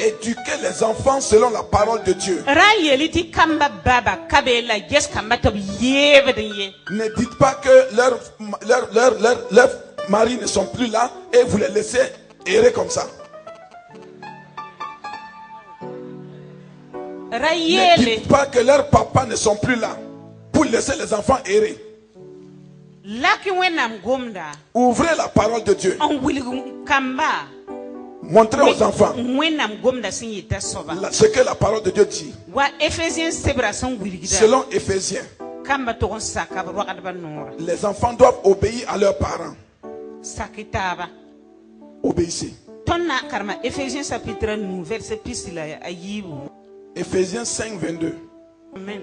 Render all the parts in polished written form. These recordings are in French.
éduquer les enfants selon la parole de Dieu. Ne dites pas que leurs maris ne sont plus là et vous les laissez errer comme ça. Ne dites pas que leurs papas ne sont plus là pour laisser les enfants errer. Ouvrez la parole de Dieu. Montrez aux enfants ce que la parole de Dieu dit. Selon Éphésiens, les enfants doivent obéir à leurs parents. Obéissez. Éphésiens 5, 22. Amen.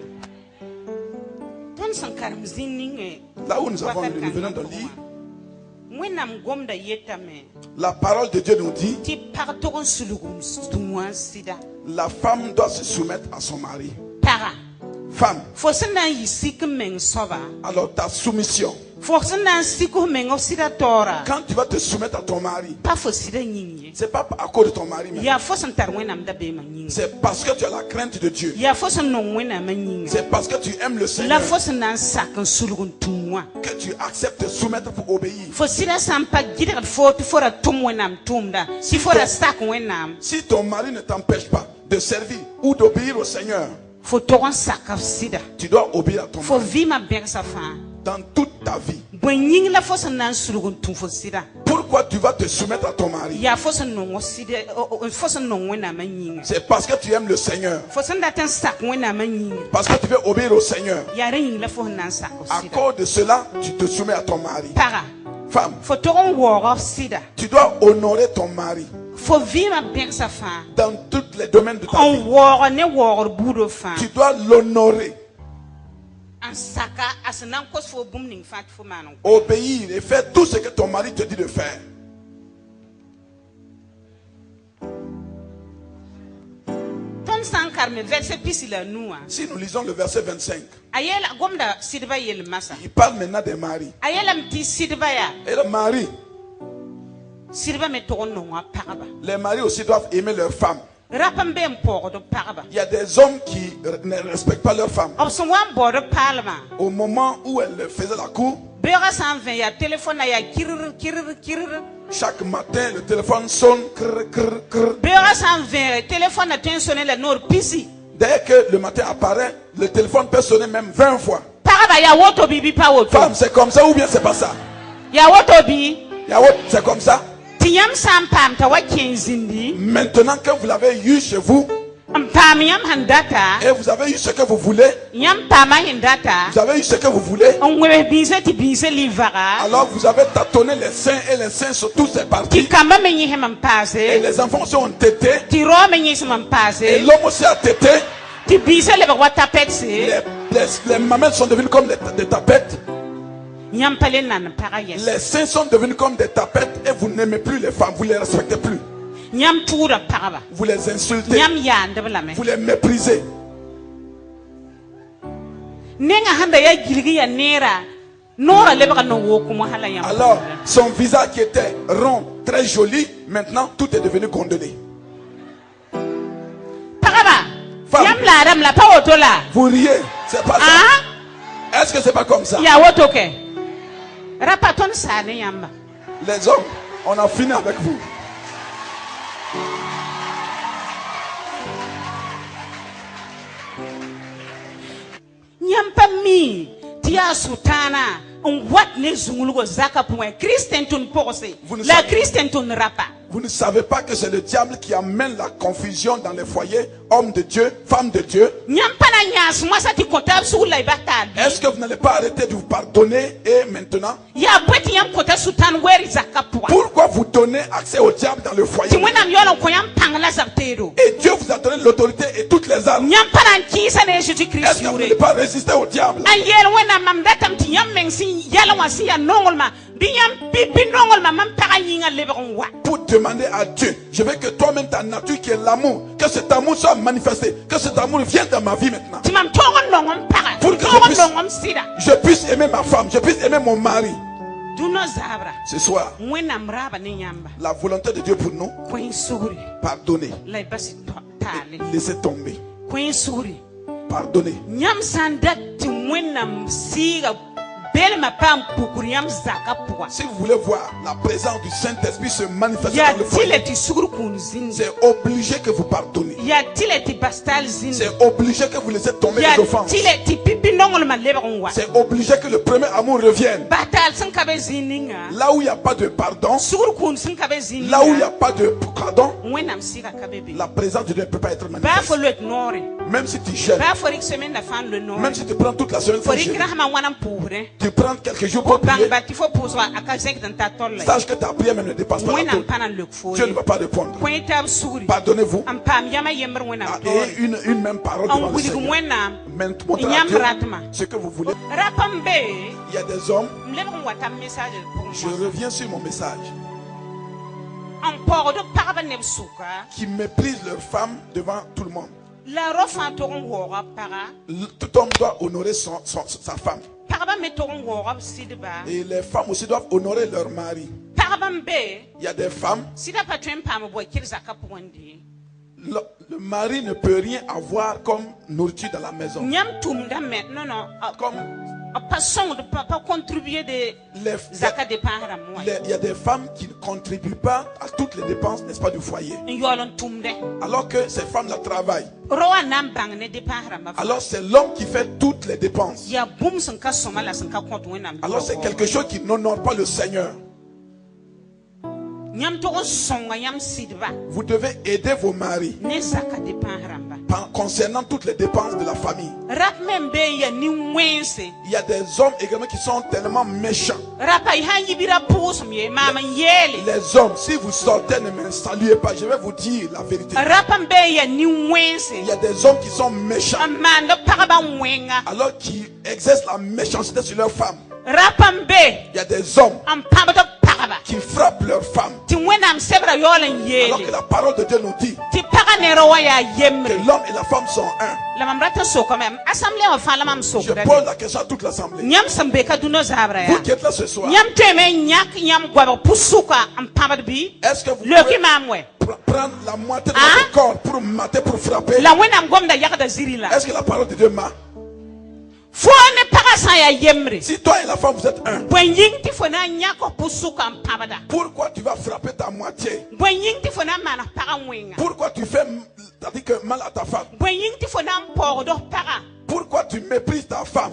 Là où nous venons de lire, la parole de Dieu nous dit, la femme doit se soumettre à son mari. Femme, alors ta soumission, quand tu vas te soumettre à ton mari, c'est pas à cause de ton mari, c'est parce que tu as la crainte de Dieu, c'est parce que tu aimes le Seigneur que tu acceptes de te soumettre pour obéir. Si ton mari ne t'empêche pas de servir ou d'obéir au Seigneur, tu dois obéir à ton mari dans toute ta vie. Pourquoi tu vas te soumettre à ton mari? C'est parce que tu aimes le Seigneur, parce que tu veux obéir au Seigneur. À cause de cela, tu te soumets à ton mari. Femme, tu dois honorer ton mari dans tous les domaines de ta vie. Tu dois l'honorer, obéir et faire tout ce que ton mari te dit de faire. Si nous lisons le verset 25, il parle maintenant des maris. Et le mari, les maris aussi doivent aimer leurs femmes. Il y a des hommes qui ne respectent pas leurs femmes. Au moment où elles faisaient la cour, chaque matin le téléphone sonne. Dès que le matin apparaît, le téléphone peut sonner même 20 fois. Femme, c'est comme ça ou bien c'est pas ça? C'est comme ça. Maintenant que vous l'avez eu chez vous et vous avez eu ce que vous voulez, vous avez eu ce que vous voulez, alors vous avez tâtonné les seins et les seins sur toutes ces parties, et les enfants aussi ont tété, et l'homme aussi a tété, les mamelles sont devenues comme des tapettes. Les seins sont devenus comme des tapettes et vous n'aimez plus les femmes, vous ne les respectez plus. Vous les insultez, vous les méprisez. Alors, son visage qui était rond, très joli, maintenant tout est devenu condamné. Femme, vous riez, c'est pas ça. Est-ce que c'est pas comme ça? Les hommes, on a fini avec vous. Vous ne savez pas que c'est le diable qui amène la confusion dans les foyers, hommes de Dieu, femmes de Dieu. Est-ce que vous n'allez pas arrêter de vous pardonner et maintenant? Pourquoi vous donnez accès au diable dans le foyer? Et Dieu vous a donné l'autorité et toutes les armes. Est-ce que vous n'allez pas résister au diable? Pour demander à Dieu, je veux que toi-même, ta nature qui est l'amour, que cet amour soit manifesté, que cet amour vienne dans ma vie maintenant. Pour que je puisse aimer ma femme, je puisse aimer mon mari. Ce soir, la volonté de Dieu pour nous, pardonner. Laissez tomber. Pardonnez. Si vous voulez voir la présence du Saint-Esprit se manifester dans le foyer, c'est obligé que vous pardonnez. C'est obligé que vous laissez tomber les offenses. C'est obligé que le premier amour revienne. Là où il n'y a pas de pardon, là où il n'y a pas de pardon, la présence de Dieu ne peut pas être manifestée. Même si tu gênes, même si tu prends toute la semaine pour gêner, tu prends quelques jours pour prier, sache que ta prière même ne dépasse pas la tôle. Dieu ne va pas répondre. Pardonnez-vous. Et une même parole devant le Seigneur. Montrez à Dieu ce que vous voulez. Il y a des hommes. Je reviens sur mon message. Qui méprisent leurs femmes devant tout le monde. Tout homme doit honorer sa femme. Et les femmes aussi doivent honorer leur mari. Il y a des femmes. Le mari ne peut rien avoir comme nourriture dans la maison. Comme il y a des femmes qui ne contribuent pas à toutes les dépenses, n'est-ce pas, du foyer. Alors que ces femmes-là travaillent. Alors c'est l'homme qui fait toutes les dépenses. Alors c'est quelque chose qui n'honore pas le Seigneur. Vous devez aider vos maris concernant toutes les dépenses de la famille. Il y a des hommes également qui sont tellement méchants. Les hommes, si vous sortez, ne me saluez pas, je vais vous dire la vérité. Il y a des hommes qui sont méchants, alors qui exercent la méchanceté sur leurs femmes. Il y a des hommes qui frappent leurs femmes. Alors que la parole de Dieu nous dit que l'homme et la femme sont un. Je pose la question à toute l'assemblée. Vous qui êtes là ce soir, est-ce que vous pouvez prendre la moitié de votre corps pour mater, pour frapper? Est-ce que la parole de Dieu m'a? Si toi et la femme vous êtes un, pourquoi tu vas frapper ta moitié? Pourquoi tu fais mal à ta femme? Pourquoi tu méprises ta femme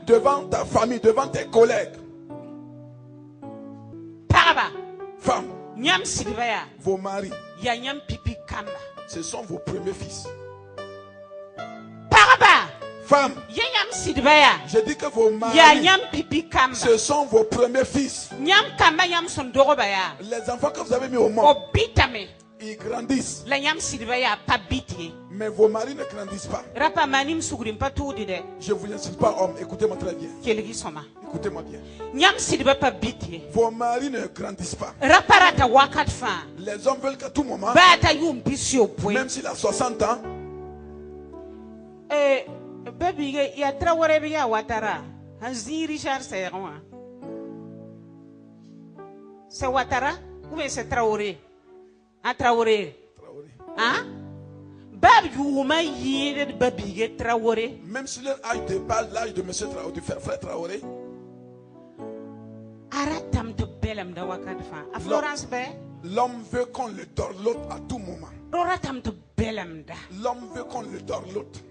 devant ta famille, devant tes collègues? Femme, vos maris, ce sont vos premiers fils. Femme, je dis que vos maris, ce sont vos premiers fils. Les enfants que vous avez mis au monde, ils grandissent. Mais vos maris ne grandissent pas. Je vous incite pas, homme, écoutez-moi très bien. Écoutez-moi bien. Vos maris ne grandissent pas. Les hommes veulent qu'à tout moment, même s'il a 60 ans, baby, il y a Traoré via Ouattara. Hansi Richard Serroin. C'est Ouattara ou bien c'est Traoré? Ah, Traoré. Hein? Babi, vous m'avez dit babi, Traoré. Même si l'âge dépasse l'âge de monsieur Traoré, du frère Traoré. Aratam de Belem de Wakadfa. À Florence Bay. L'homme veut qu'on le dorlote à tout moment. Roratam de Belem da. L'homme veut qu'on le dorlote.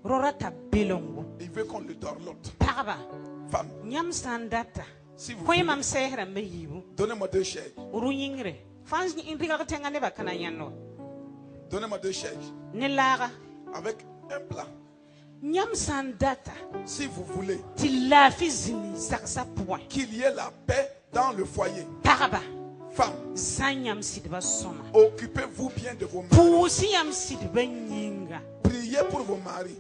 Il veut qu'on le dorlote. Femme, si vous voulez, donnez-moi 2 chèques. Donnez-moi 2 chèques. Avec un plat. Si vous voulez qu'il y ait la paix dans le foyer. Femme, occupez-vous bien de vos maris. Priez pour vos maris.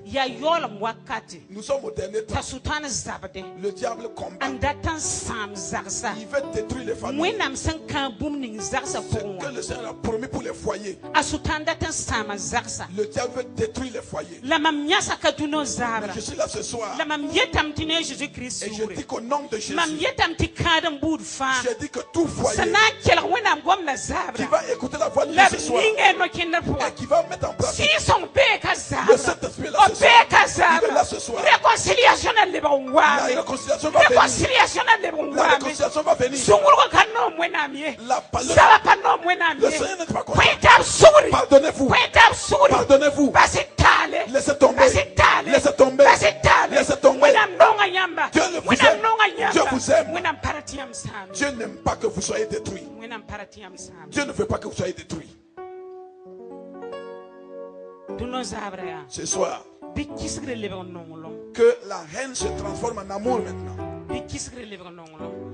Nous sommes au dernier temps. Le diable combat. Il veut détruire les familles. Ce que le Seigneur a promis pour les foyers. Le diable veut détruire les foyers. Mais je suis là ce soir. Et je dis qu'au nom de Jésus, je dis que tout foyer qui va écouter la voix de Dieu ce soir et qui va mettre en place le Saint-Esprit là ce soir, il est là ce soir. La réconciliation va venir. La réconciliation va venir. Le Seigneur n'est pas content. Pardonnez-vous. Pardonnez-vous. Laissez tomber. Laissez tomber. Laissez tomber. Dieu vous aime. Dieu n'aime pas que vous soyez détruits. Dieu ne veut pas que vous soyez détruits. Ce soir, que la haine se transforme en amour maintenant.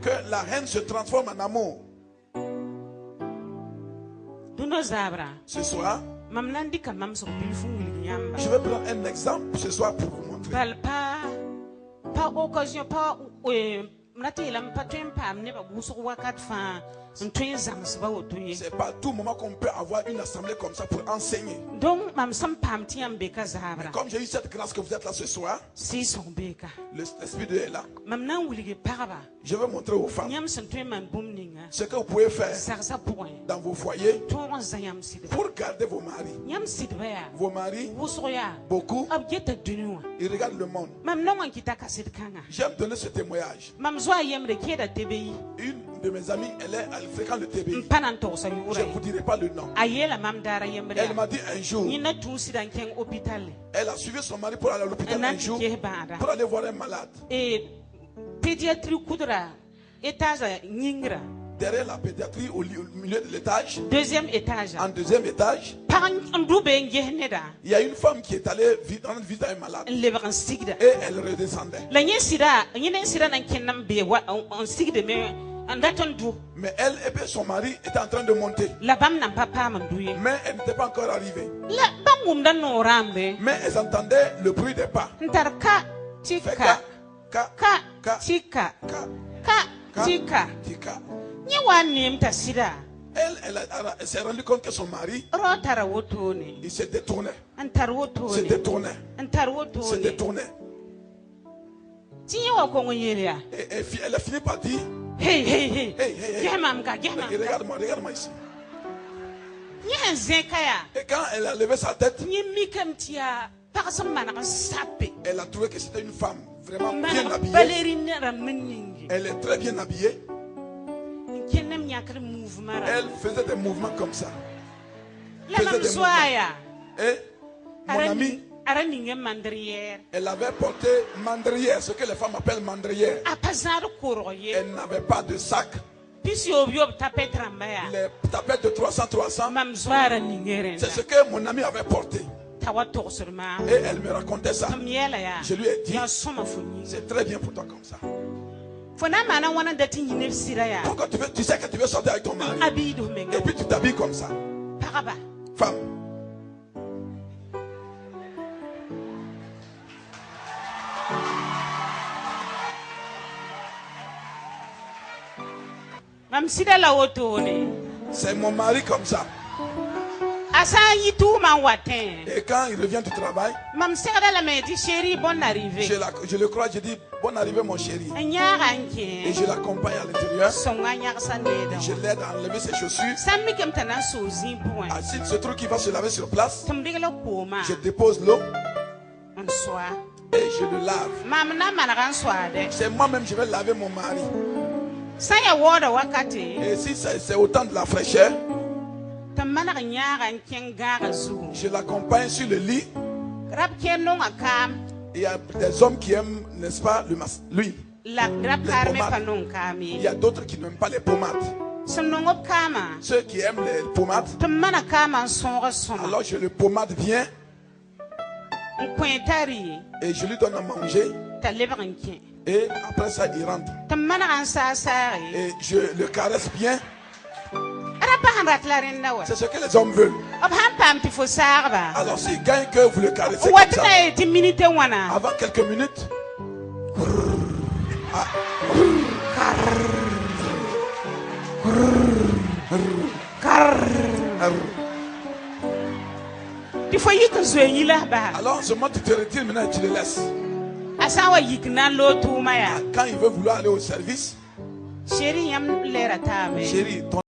Que la haine se transforme en amour. Ce soir, je vais prendre un exemple ce soir pour vous montrer. C'est pas à tout moment qu'on peut avoir une assemblée comme ça pour enseigner. Mais comme j'ai eu cette grâce que vous êtes là ce soir, l'Esprit de Dieu est là. Je vais montrer aux femmes ce que vous pouvez faire dans vos foyers pour garder vos maris. Vos maris, beaucoup, ils regardent le monde. J'aime donner ce témoignage. Une de mes amies, elle fréquente le TBI. Je ne vous dirai pas le nom. Elle m'a dit un jour, elle a suivi son mari pour aller à l'hôpital un jour pour aller voir un malade. Derrière la pédiatrie, au milieu de l'étage, en deuxième étage, il y a une femme qui est allée visiter un malade et elle redescendait. Mais elle et son mari étaient en train de monter. Mais elle n'était pas encore arrivée. Mais elles entendaient le bruit des pas. Elle s'est rendue compte que son mari il se détournait. Se détournait. Se détournait. Et elle a fini par dire hey. Regarde-moi ici. Et quand elle a levé sa tête, elle a trouvé que c'était une femme vraiment bien habillée. Elle est très bien habillée. Elle faisait des mouvements comme ça. Et mon ami, elle avait porté mandrière, ce que les femmes appellent mandrière. Elle n'avait pas de sac. Les tapettes de 300, c'est ce que mon ami avait porté. Et elle me racontait ça. Je lui ai dit, c'est très bien pour toi comme ça. Pourquoi tu sais que tu veux sortir avec ton mari et puis tu t'habilles comme ça? Femme. C'est mon mari comme ça. Et quand il revient du travail, je le crois, je dis bonne arrivée mon chéri. Et je l'accompagne à l'intérieur. Je l'aide à enlever ses chaussures. S'il se trouve qu'il va se laver sur place, je dépose l'eau et je le lave. C'est moi-même je vais laver mon mari. Et si c'est autant de la fraîcheur, je l'accompagne sur le lit. Il y a des hommes qui aiment, n'est-ce pas, l'huile. Il y a d'autres qui n'aiment pas les pommades. Ceux qui aiment les pommades, alors je le pommade bien et je lui donne à manger. Et après ça, il rentre. Et je le caresse bien. C'est ce que les hommes veulent. Alors s'il gagne que vous le caressez comme ça, avant quelques minutes, Alors seulement tu te retires maintenant et tu le laisses. Quand Quand il veut vouloir aller au service, chérie, chérie, ton